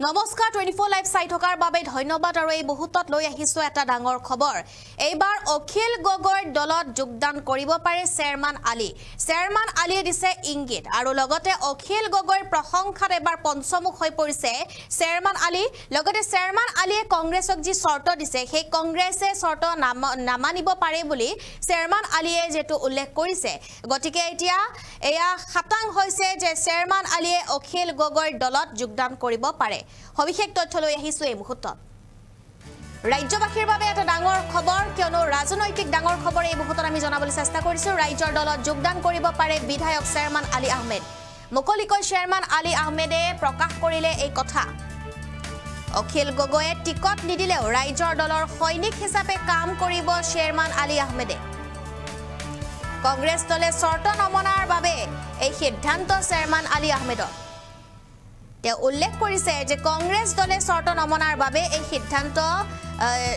নমস্কাৰ 24 লাইভ চাই থকাৰ বাবে ধন্যবাদ আৰু এই মুহূৰ্তত লৈ আহিছো এটা ডাঙৰ খবৰ এইবাৰ অখিল গগৈৰ দলত যোগদান কৰিব পাৰে চেয়াৰম্যান আলীয়ে দিছে ইংগিত আৰু লগতে অখিল গগৈৰ প্ৰশংসাত এবাৰ পঞ্চমুখ হৈ পৰিছে চেয়াৰম্যান আলী লগতে চেয়াৰম্যান আলীয়ে কংগ্ৰেছক যি চৰ্ত দিছে সেই কংগ্ৰেছে চৰ্ত নামানিব পাৰে বুলি চেয়াৰম্যান আলীয়ে যেটো উল্লেখ কৰিছে গতিকে এতিয়া এয়া খাতাং হৈছে যে চেয়াৰম্যান আলীয়ে অখিল গগৈৰ দলত যোগদান কৰিব পাৰে সবিশেষ তথ্য লৈ আহিছো এই মুহূৰ্তত ৰাজ্যবাসীৰ বাবে এটা ডাঙৰ খবৰ কিয়নো ৰাজনৈতিক ডাঙৰ খবৰ এই মুহূৰ্তত আমি জনাবলৈ চেষ্টা কৰিছো ৰাজ্যৰ দলত যোগদান কৰিব পাৰে বিধায়ক চেয়াৰম্যান আলী আহমেদ মুকলিকৈ চেয়াৰম্যান আলী আহমেদে প্ৰকাশ কৰিলে এই কথা অখিল গগৈয়ে টিকট নিদিলেও ৰাজ্যৰ দলৰ সৈনিক হিচাপে কাম কৰিব চেয়াৰম্যান আলী আহমেদে কংগ্ৰেছ দলে চৰ্ত নমনাৰ বাবে এই সিদ্ধান্ত চেয়াৰম্যান আলী আহমেদৰ উল্লেখ কৰিছে যে কংগ্ৰেছ দলে চৰ্ত নমনাৰ বাবে এই সিদ্ধান্ত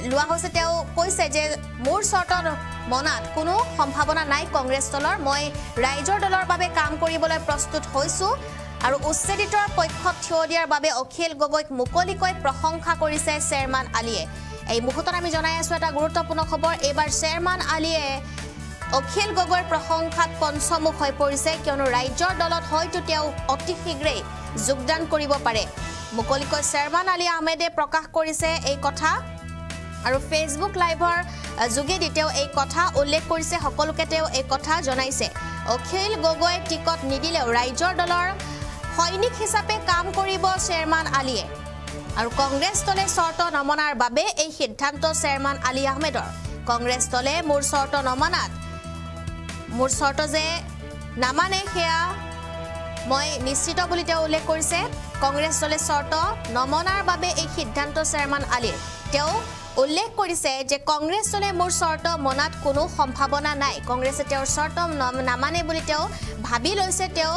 লোৱা হৈছে তেওঁ কৈছে যে মোৰ চৰ্ত মনাত কোনো সম্ভাৱনা নাই কংগ্ৰেছ দলৰ মই ৰাইজৰ দলৰ বাবে কাম কৰিবলৈ প্ৰস্তুত হৈছো আৰু উচ্ছেদিতৰ পক্ষত থিয় দিয়াৰ বাবে অখিল গগৈক মুকলিকৈ প্ৰশংসা কৰিছে চেয়াৰম্যান আলীয়ে এই মুহূৰ্তত আমি জনাই আছো এটা গুৰুত্বপূৰ্ণ খবৰ এবাৰ চেয়াৰম্যান আলীয়ে অখিল গগৈৰ প্ৰশংসাত পঞ্চমুখ হৈ পৰিছে কিয়নো ৰাজ্যৰ দলত হয়তো তেওঁ অতি শীঘ্ৰেই যোগদান কৰিব পাৰে মুকলিকৈ চেয়াৰম্যান আলী আহমেদে প্ৰকাশ কৰিছে এই কথা আৰু ফেচবুক লাইভৰ যোগেদি তেওঁ এই কথা উল্লেখ কৰিছে সকলোকে তেওঁ এই কথা জনাইছে অখিল গগৈ টিকট নিদিলেও ৰাজ্যৰ দলৰ সৈনিক হিচাপে কাম কৰিব চেয়াৰম্যান আলীয়ে আৰু কংগ্ৰেছ দলে চৰ্ত নমনাৰ বাবে এই সিদ্ধান্ত চেয়াৰম্যান আলী আহমেদৰ কংগ্ৰেছ দলে মোৰ চৰ্ত নমনাত মোৰ চৰ্ত যে নামানে সেয়া মই নিশ্চিত বুলি তেওঁ উল্লেখ কৰিছে কংগ্ৰেছ দলে চৰ্ত নমনাৰ বাবে এই সিদ্ধান্ত চেয়াৰম্যান আলীৰ তেওঁ উল্লেখ কৰিছে যে কংগ্ৰেছ দলে মোৰ চৰ্ত মনাত কোনো সম্ভাৱনা নাই কংগ্ৰেছে তেওঁৰ চৰ্ত নামানে বুলি তেওঁ ভাবি লৈছে তেওঁ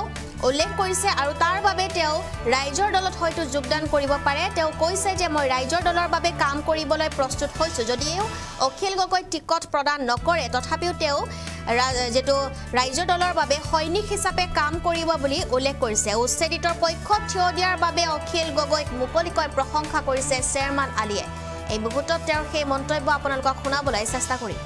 উল্লেখ কৰিছে আৰু তাৰ বাবে তেওঁ ৰাইজৰ দলত হয়তো যোগদান কৰিব পাৰে তেওঁ কৈছে যে মই ৰাইজৰ দলৰ বাবে কাম কৰিবলৈ প্ৰস্তুত হৈছো যদিও অখিল গগৈ টিকট প্ৰদান নকৰে তথাপিও তেওঁ যেটো ৰাইজৰ দলৰ বাবে সৈনিক হিচাপে কাম কৰিব বুলি উল্লেখ কৰিছে উচ্ছেদিতৰ পক্ষত থিয় দিয়াৰ বাবে অখিল গগৈক মুকলিকৈ প্ৰশংসা কৰিছে চেয়াৰম্যান আলীয়ে এই মুহূৰ্তত তেওঁৰ সেই মন্তব্য আপোনালোকক শুনাবলৈ চেষ্টা কৰিম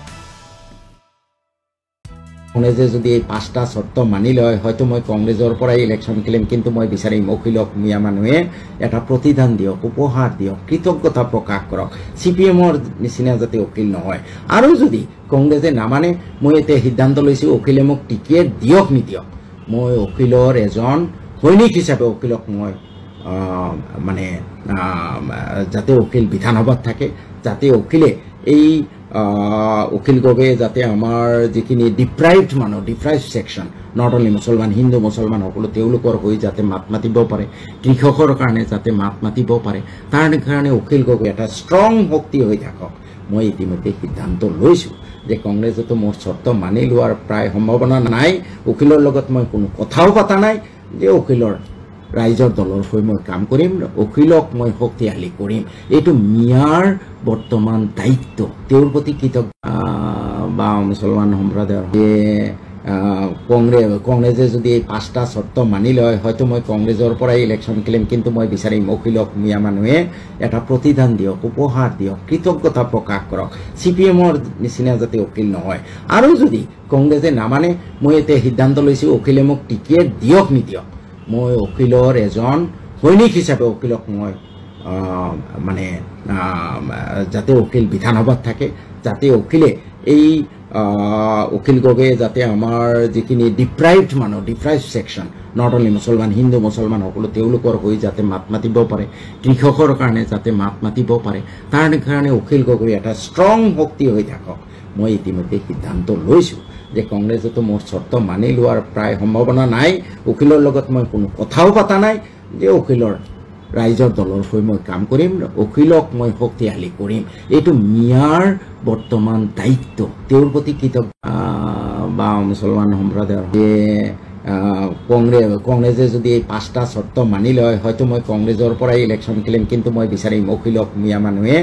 কোনে যে যদি এই পাঁচটা চৰ্ত মানি লয় হয়তো মই কংগ্ৰেছৰ পৰাই ইলেকশ্যন খেলিম কিন্তু মই বিচাৰিম অখিলক মিয়া মানুহে এটা প্ৰতিদান দিয়ক উপহাৰ দিয়ক কৃতজ্ঞতা প্ৰকাশ কৰক CPMৰ নিচিনা যাতে অখিল নহয় আৰু যদি কংগ্ৰেছে নামানে মই এতিয়া সিদ্ধান্ত লৈছো অখিলে মোক টিকেট দিয়ক নিদিয়ক মই অখিলৰ এজন সৈনিক হিচাপে অখিলক মই মানে যাতে অখিল বিধানসভাত থাকে যাতে অখিলে এই অখিল গগৈয়ে যাতে আমাৰ যিখিনি ডিপ্ৰাইভড মানুহ ডিপ্ৰাইভড সেকশন নট অনলি মুছলমান হিন্দু মুছলমান সকলো তেওঁলোকৰ হৈ যাতে মাত মাতিব পাৰে কৃষকৰ কাৰণে যাতে মাত মাতিব পাৰে তাৰ কাৰণে অখিল গগৈ এটা ষ্ট্ৰং শক্তি হৈ থাকক মই ইতিমধ্যে সিদ্ধান্ত লৈছো যে কংগ্ৰেছতো মোৰ চৰ্ত মানি লোৱাৰ প্ৰায় সম্ভাৱনা নাই অখিলৰ লগত মই কোনো কথাও পাতা নাই যে অখিলৰ ৰাইজৰ দলৰ হৈ মই কাম কৰিম অখিলক মই শক্তিশালী কৰিম এইটো মিয়াৰ বৰ্তমান দায়িত্ব তেওঁৰ প্ৰতি কৃতজ্ঞ বা মুছলমান সম্প্ৰদায়ৰ কংগ্ৰেছে যদি এই পাঁচটা চৰ্ত মানি লয় হয়তো মই কংগ্ৰেছৰ পৰাই ইলেকশ্যন খেলিম কিন্তু মই বিচাৰিম অখিলক মিয়া মানুহে এটা প্ৰতিদান দিয়ক উপহাৰ দিয়ক কৃতজ্ঞতা প্ৰকাশ কৰক CPMৰ নিচিনা যাতে অখিল নহয় আৰু যদি কংগ্ৰেছে নামানে মই এতিয়া সিদ্ধান্ত লৈছো অখিলে মোক টিকেট দিয়ক নিদিয়ক মই অখিলৰ এজন সৈনিক হিচাপে অখিলক মই মানে যাতে অখিল বিধানসভাত থাকে যাতে অখিলে এই অখিল গগৈয়ে যাতে আমাৰ যিখিনি ডিপ্ৰাইভড মানুহ ডিপ্ৰাইভড সেকশন নট অনলি মুছলমান হিন্দু মুছলমান সকলো তেওঁলোকৰ হৈ যাতে মাত মাতিব পাৰে কৃষকৰ কাৰণে যাতে মাত মাতিব পাৰে তাৰ কাৰণে অখিল গগৈ এটা ষ্ট্ৰং শক্তি হৈ থাকক মই ইতিমধ্যে সিদ্ধান্ত লৈছো যে কংগ্ৰেছতো মোৰ চৰ্ত মানি লোৱাৰ প্ৰায় সম্ভাৱনা নাই অখিলৰ লগত মই কোনো কথাও পাতা নাই যে অখিলৰ ৰাইজৰ দলৰ হৈ মই কাম কৰিম অখিলক মই শক্তিশালী কৰিম এইটো মিয়াৰ বৰ্তমান দায়িত্ব তেওঁৰ প্ৰতি কৃতজ্ঞ বা মুছলমান সম্প্ৰদায়ৰ কংগ্ৰেছে যদি এই পাঁচটা চৰ্ত মানি লয় হয়তো মই কংগ্ৰেছৰ পৰাই ইলেকশ্যন খেলিম কিন্তু মই বিচাৰিম অখিলক মিয়া মানুহে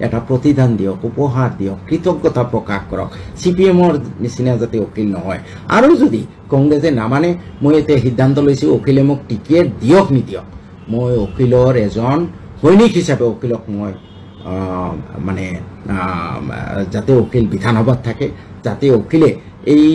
এটা প্ৰতিদান দিয়ক উপহাৰ দিয়ক কৃতজ্ঞতা প্ৰকাশ কৰক CPMৰ নিচিনা যাতে অখিল নহয় আৰু যদি কংগ্ৰেছে নামানে মই এতিয়া সিদ্ধান্ত লৈছো অখিলে মোক টিকেট দিয়ক নিদিয়ক মই অখিলৰ এজন সৈনিক হিচাপে উকিলক মই মানে যাতে উকিল বিধানসভাত থাকে, যাতে উকিলে এই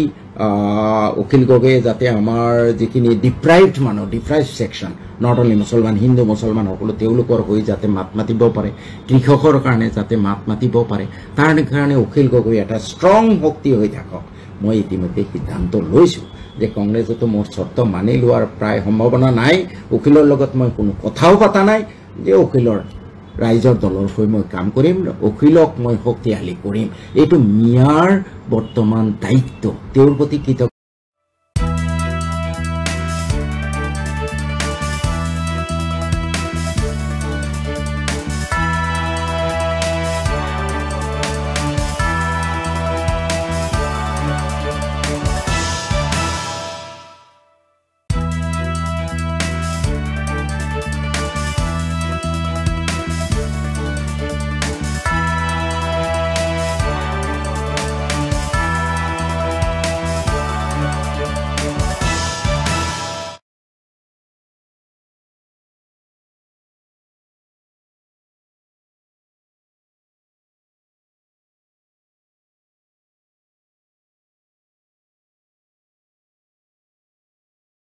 উকিল গগৈয়ে যাতে আমাৰ যিখিনি ডিপ্ৰাইভড মানুহ, ডিপ্ৰাইভড ছেকশ্যন, নট অনলি মুছলমান, হিন্দু মুছলমান সকলো তেওঁলোকৰ হৈ যাতে মাত মাতিব পাৰে, কৃষকৰ কাৰণে যাতে মাত মাতিব পাৰে, তাৰ কাৰণে উকিল গগৈ এটা ষ্ট্ৰং শক্তি হৈ থাকক। মই ইতিমধ্যে সিদ্ধান্ত লৈছোঁ যে কংগ্ৰেছতো মোৰ চৰ্ত মানি লোৱাৰ প্ৰায় সম্ভাৱনা নাই। উকিলৰ লগত মই কোনো কথাও পতা নাই যে উকিলৰ ৰাইজৰ দলৰ হৈ মই কাম কৰিম, উকিলক মই শক্তিশালী কৰিম। এইটো মিয়াৰ বৰ্তমান দায়িত্ব, তেওঁৰ প্ৰতি কৃতজ্ঞ